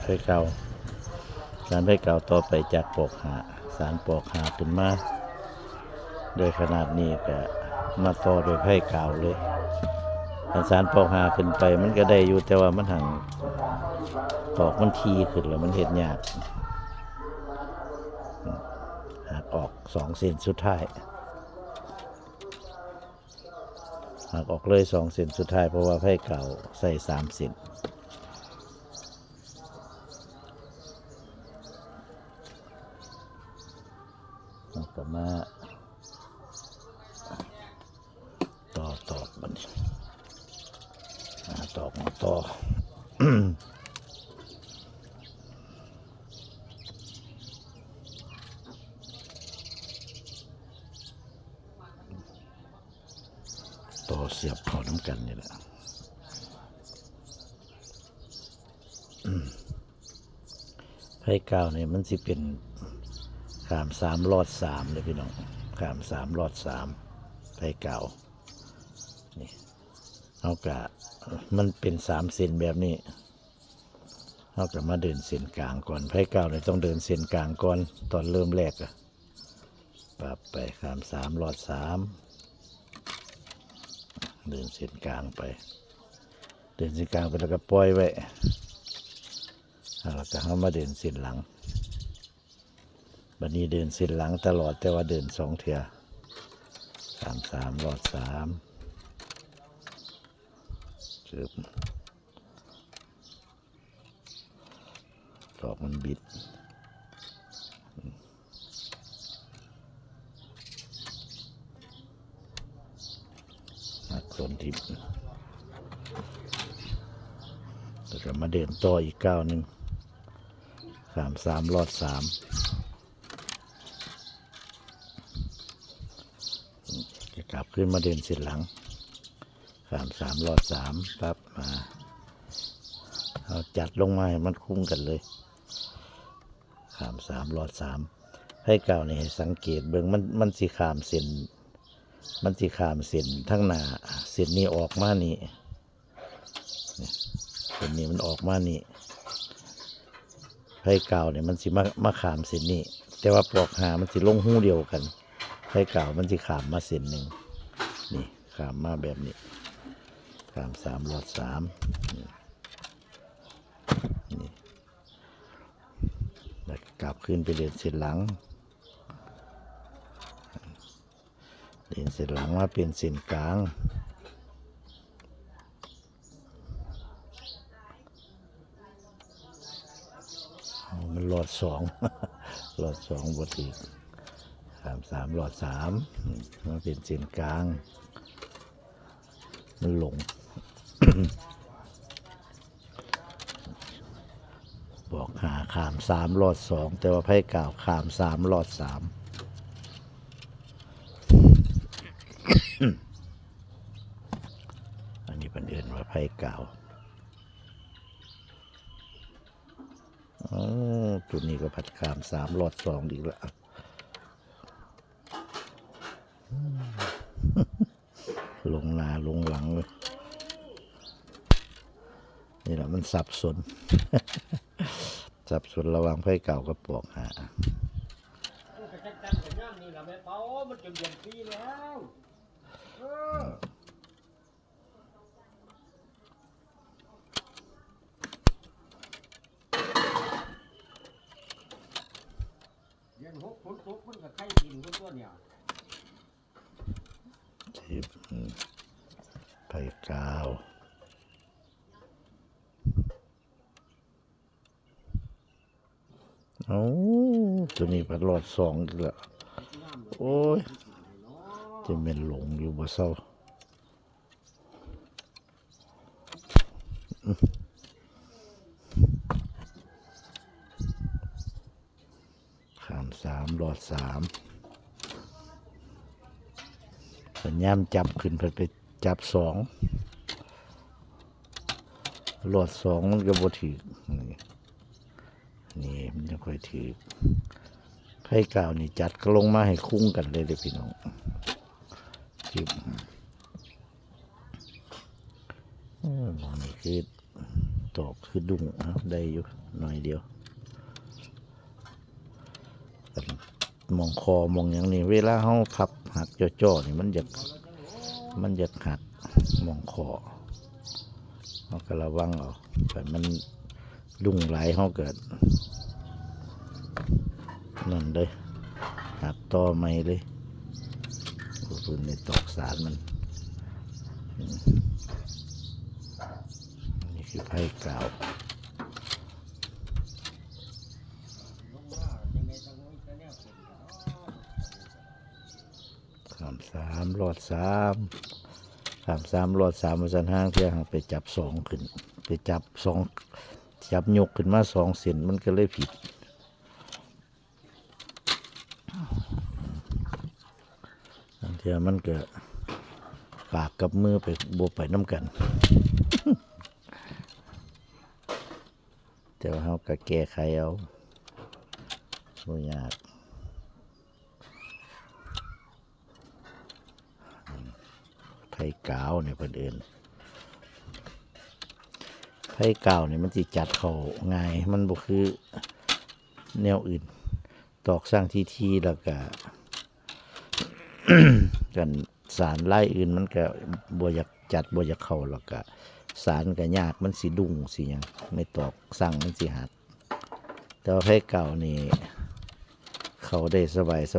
ไผ่เก่าสารไผ่เก่าต่อไปจากปอกหาสารปอกหาขึ้นมาโดยขนาดนี้ก็มาต่อโดยไผ่เก่าเลยสารปอกหาขึ้นไปมันก็ได้อยู่แต่ว่ามันห่างตอกมันทีขึ้นแล้วมันเห็นยากหากออก2 เซนสุดท้ายหากออกเลย2 เซนสุดท้ายเพราะว่าไผ่เก่าใส่3 เซนต่อมาตอกมันตอกมาต่อ ต่อเสียบเข้าน้ำกันนี่แหละไผ่เก่าเนี่ยมันสิเป็นขาม3 รอด 3เลยพี่น้องขาม3 รอด 3ไผ่เก่านี่เอากะมันเป็น3 เซนแบบนี้เอากะมาเดินเส้นกลางก่อนไผ่เก่าเนี่ยต้องเดินเส้นกลางก่อนตอนเริ่มแรกอะปรับไปขาม3 รอด 3เดินเส้นกลางไปเดินเส้นกลางไปแล้วก็ปล่อยไว้แล้วก็เข้ามาเดินเส้นหลังบัดนี้เดินเส้นหลังตลอดแต่ว่าเดิน2 เทื่อ3 รอด 3จึบดอกมันบิดหักส่วนทิพย์แล้วก็มาเดินต่ออีกก้าวหนึ่ง3 รอด 3จะกลับขึ้นมาเดินเส้นหลัง3 รอด 3ปั๊บมาเอาจัดลงมาให้มันคุ้มกันเลย3 รอด 3ให้เก่านี่สังเกตเบิ่งมันสิขามเส้นมันสิขามเส้นทั้งหน้าเส้นนี้ออกมานี่เส้นนี้มันออกมานี่ให้เก่าเนี่ยมันสิมาขามเส้นนี้แต่ว่าปลอกหามันสิลงหูเดียวกันให้เก่ามันสิขามมาเส้นหนึ่งนี่ขามมาแบบนี้ขาม3 รอด 3นี่แล้วกลับขึ้นไปเดินเส้นหลังเดินเส้นหลังมาเป็นเส้นกลางมันรอด2 รอด 2บทอีก3 รอด 3มาเป็นเส้นกลางมันหลง บอกหาขาม3 รอด 2แต่ว่าไพ่เก่าขาม3 รอด 3อันนี้เป็นเอื่นว่าไพ่เก่าจุดนี้ก็ผัดขาม3 รอด 2อีกแล้วลงหน้าลงหลังเลยนี่แหละมันสับสน สับสนระหว่างไพ่เก่ากับปอกหาไผ่เก่าตัวนี้ผัดรอด 2อีกแล้วโอ้ยจะเป็นหลงอยู่บ่เศร้าขาม3 รอด 3สัญญาณจับขึ้นไปจับ2 รอด 2มันก็บ่ถือนี่มันจะค่อยถือไพ่เก่านี่จัดก็ลงมาให้คุ้งกันเลยเด็กพี่น้องจิบนี่คือ ตอกคือดุ้งได้อยู่หน่อยเดียวมองคอมองอย่างนี้เวลาเขาพับหักจ่อๆนี่มันอยากหักมองคอเขาก็ระวังเอาแต่มันดุ้งไหลเขาเกิดนั่นเลยหักต่อไม่เลยคุณในตอกสารมันนี่คือไพ่กาว3 หลอด 3หลอด 3มาสันห้างเที่ยงไปจับ2ขึ้นไปจับยกขึ้นมา2 เส้นมันก็เลยผิดอันเที่ยมันก็ปากกับมือไปบวไปน้ำกันแต่ว่าเขาก็แก้ไขเอาบ่ยากไผ่กาวเนี่ยเพิ่นเอิ้นไผ่กาวเนี่ยมันสิจัดเข้าง่ายมันบ่คือแนวอื่นตอกสร้างที่แล้วก็ กันสารไล่อื่นมันก็บ่อยากจัดบ่อยากเข้าแล้วก็สารก็ยากมันสิดุ้งสิหยังไม่ตอกสร้างมันสิหักแต่ว่าไผ่เก่านี่เข้าได้ส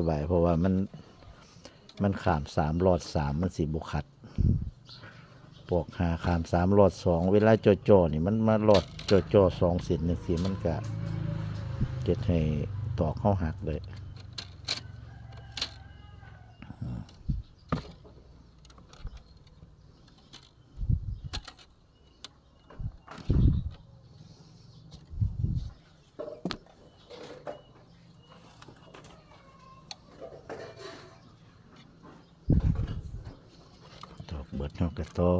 บายเพราะว่ามันขาม3 หลอด 3มันสิบ่ขัดปอกหาขาม3 หลอด 2เวลาจ่อๆนี่มันมาหลอดจ่อ2 เส้นจังซี่มันก็เฮ็ดให้ตอกเฮาหักเลยตอกเบิดเฮาก็ต่อ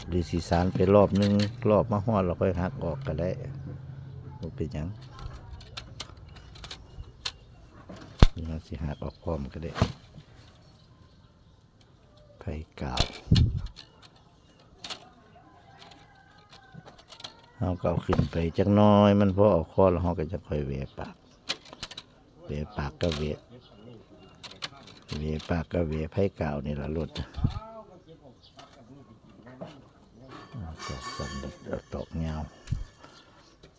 หรือสีสารไปรอบนึงรอบมาฮอดเราค่อยหักออกก็ได้บ่เป็นหยังนี่เราสิหักออกพร้อมก็ได้ไผ่กาวเราก็เอาขึ้นไปจักน้อยมันพอออกคอแล้วเราก็จะค่อยเวะปากก็เวะปากก็เวะไผ่กาวนี่ละรถตอกสันตอกเงา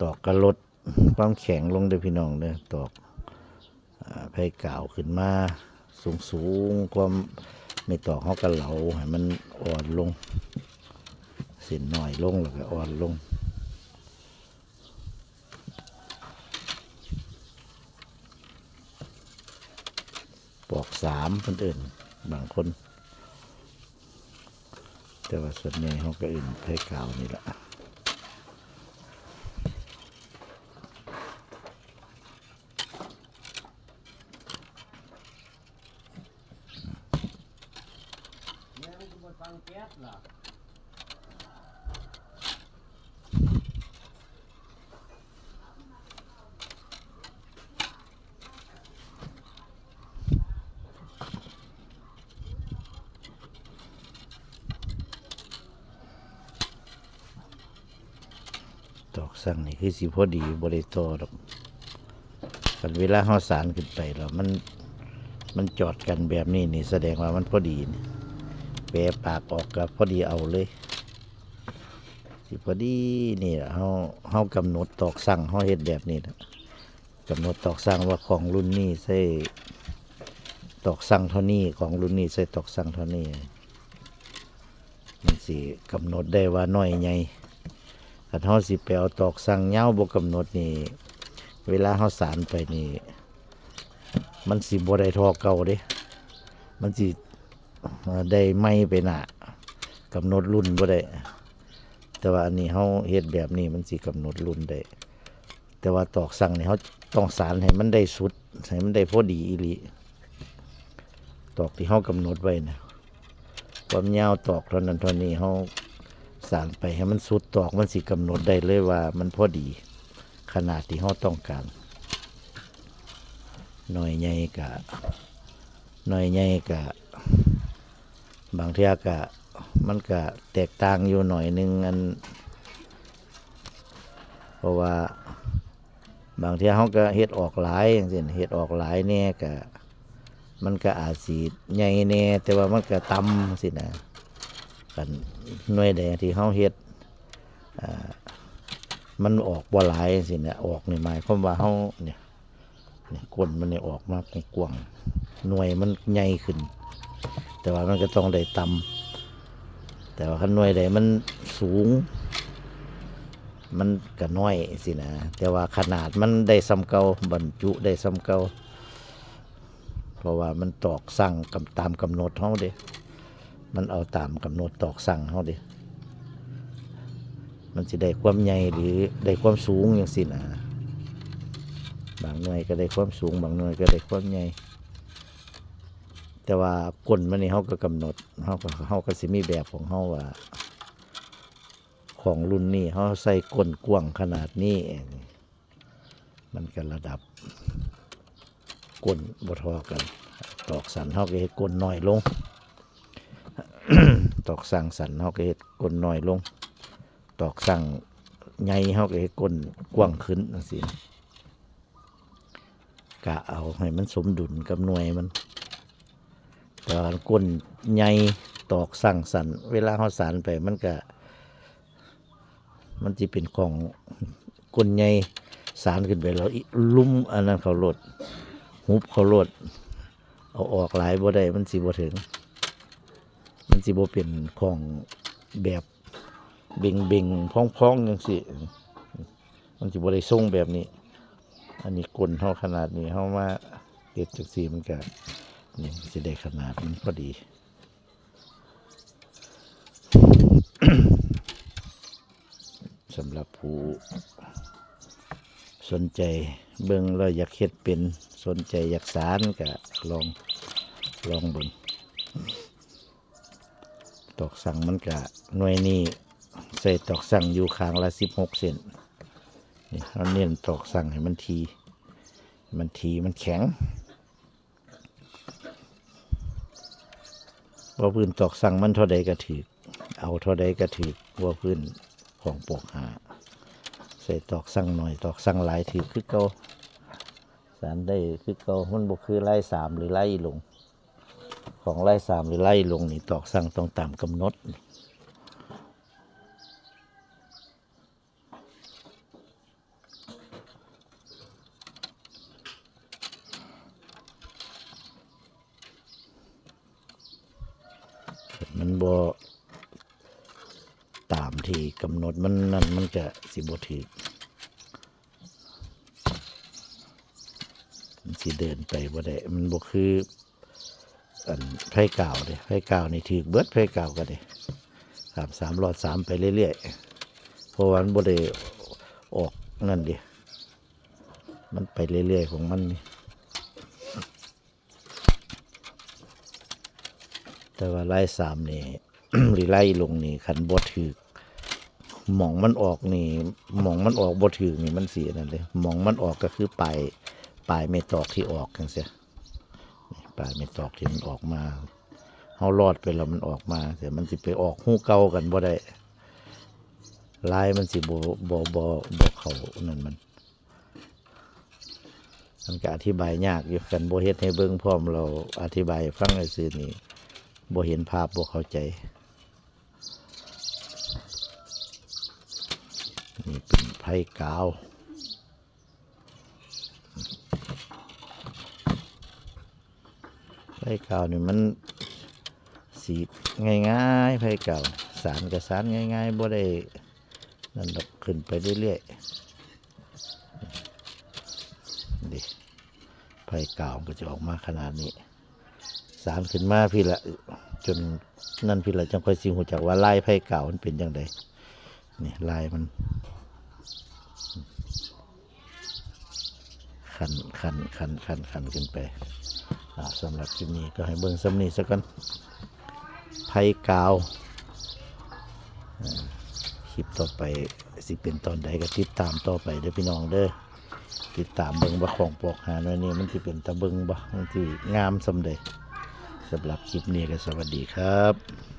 ตอกกระลดความแข็งลงเด้อพี่น้องเด้อตอกไผ่กาวขึ้นมาสูงความไม่ตอกเขาก็เหลาให้มันอ่อนลงเส้นหน่อยลงแล้วก็อ่อนลงปอก3คนอื่นบางคนแต่ว่าส่วนใหญ่เขาก็อื่นไผ่กาวนี่แหละตอกสั่งนี่คือสิพอดีบริโตดอกกันเวลาห่อสารขึ้นไปแล้วมันจอดกันแบบนี้นี่แสดงว่ามันพอดีแปะปากออกกับพอดีเอาเลยสิพอดีนี่เฮากำหนดตอกสั่งเฮาเฮ็ดแบบนี้นะกำหนดตอกสั่งว่าของรุ่นนี้ใส่ตอกสั่งเท่านี้ของรุ่นนี้ใส่ตอกสั่งเท่านี้มันสิกำหนดได้ว่าน้อยใหญ่ถ้าเฮาสิไปเอาตอกสั่งยาวบ่กำหนดนี่เวลาเฮาสานไปนี่มันสิบ่ได้ทอเก่าเด้มันสิได้ไม่ไปหน้ากำหนดรุ่นบ่ได้แต่ว่าอันนี้เฮาเฮ็ดแบบนี้มันสิกำหนดรุ่นได้แต่ว่าตอกสั่งนี่เฮาต้องสานให้มันได้สุดให้มันได้พอดีอีหลีตอกที่เฮากำหนดไว้นะความยาวตอกเท่านั้นเท่านี้เฮาสานไปให้มันสุดตอกมันสิกำหนดได้เลยว่ามันพอดี ขนาดที่เราต้องการหน่อยใหญ่ก็บางเทื่อก็มันก็แตกต่างอยู่หน่อยนึงอันเพราะว่าบางเทื่อเฮาก็เฮ็ดออกหลายจังซี่เฮ็ดออกหลายแน่ก็มันก็อาจสิใหญ่แน่แต่ว่ามันก็ต่ำจังซี่นะกันหน่วยใดที่เฮาเฮ็ดมันออกบ่หลายจังซี่นะออกนี่หมายความว่าเฮาเนี่ยก้นมันนี่ออกมากว้างหน่วยมันใหญ่ขึ้นแต่ว่ามันก็ต้องได้ต่ำแต่ว่าคันหน่วยใดมันสูงมันก็น้อยสินะแต่ว่าขนาดมันได้ซ้ำเก่าบรรจุได้ซ้ำเก่าเพราะว่ามันตอกสั่งตามกำหนดเฮาเด้มันเอาตามกำหนดตอกสั่งเฮาเด้มันสิได้ความใหญ่หรือได้ความสูงจังซี่นะบางหน่วยก็ได้ความสูงบางหน่วยก็ได้ความใหญ่แต่ว่าก้นมันนี่เฮาก็กำหนดเฮาก็สิมีแบบของเฮาว่าของรุ่นนี้เฮาใส่ก้นกว้างขนาดนี้มันก็ระดับก้นบ่เท่ากันตอกสันเฮาก็เฮ็ดก้นน้อยลง ตอกสั่งสันเฮาก็เฮ็ดก้นน้อยลงตอกสั่งใหญ่เฮาก็เฮ็ดก้นกว้างขึ้นจังซี่กะเอาให้มันสมดุลกับหน่วยมันแต่ว่าก้นใหญ่ตอกสั่งสันเวลาเฮาสานไปมันสิเป็นของก้นใหญ่สานขึ้นไปแล้วลุ่มอันนั้นเขาโลดหุบเขาโลดเอาออกหลายบ่ได้มันสิบ่ถึงมันสิบ่เป็นของแบบเบ่งๆพ้องๆจังซี่มันสิบ่ได้ทรงแบบนี้อันนี้ก้นเฮาขนาดนี้เฮามาเฮ็ดจังซี่มันก็นี่สิได้ขนาดมันพอดี สำหรับผู้สนใจเบิ่งแล้วอยากเฮ็ดเป็นสนใจอยากสานก็ลองเบิ่งตอกสั่งมันก็หน่วยนี้ใส่ตอกสั่งอยู่ข้างละ16 เซนนี่เราเน้นตอกสั่งให้มันทีมันแข็งว่าพื้นตอกสั่งมันเท่าใดก็ถือเอาเท่าใดก็ถือว่าพื้นของปกหาใส่ตอกสั่งหน่อยตอกสั่งหลายถือคือเก่าสารได้คือเก่ามันบ่คือไล่3หรือไล่ลงของไล่3หรือไล่ลงนี่ตอกสั่งต้องตามกำหนดมันบ่ตามที่กำหนดมันนั่นมันก็สิบ่ถูกมันสิเดินไปบ่ได้มันบ่คืออันไผ่กาวเด้ไผ่กาวนี่ถูกเบิดไผ่กาวก็ได้3รอด3ไปเรื่อยๆเพราะว่ามันบ่ได้ออกนั่นดิมันไปเรื่อยๆของมันนี่แต่ว่าไล่3นี่ หรือไล่ลงนี่คันบ่ถูกหม่องมันออกนี่หม่องมันออกบ่ถูกนี่มันสินั่นเลยหม่องมันออกก็คือปลายเม็ดตอกที่ออกจังซี่ปลายเม็ดตอกที่มันออกมาเฮารอดไปแล้วมันออกมาแต่มันสิไปออกหูเก่ากันบ่ได้ลายมันสิบ่เข้านั่นมันก็อธิบายยากอยู่กันบ่เฮ็ดให้เบิ่งพร้อมเราอธิบายฟังให้ซื่อนี่บ่เห็นภาพบ่เข้าใจนี่เป็นไผ่กาวไผ่กาวนี่มันสีง่ายๆไผ่กาวสารกับสารง่ายๆบ่ได้นั่นดอกขึ้นไปเรื่อยๆดิไผ่กาวก็จะออกมาขนาดนี้สารขึ้นมาพี่ละจนนั่นพี่ละจังค่อยสิหูจักว่าลายไผ่กาวมันเป็นจังไดนี่ลายมันขันขึ้นไปสำหรับคลิปนี้ก็ให้เบิ่งซ้ำนี้สักกันไผ่กาว คลิปต่อไปสิเป็นตอนใดก็ติดตามต่อไปเด้อพี่น้องเด้อติดตามเบิ่งว่าของปอกหาหน่อยนี่มันสิเป็นตะเบิ่งบ่มันสิงามส่ำใดสำหรับคลิปนี้ก็สวัสดีครับ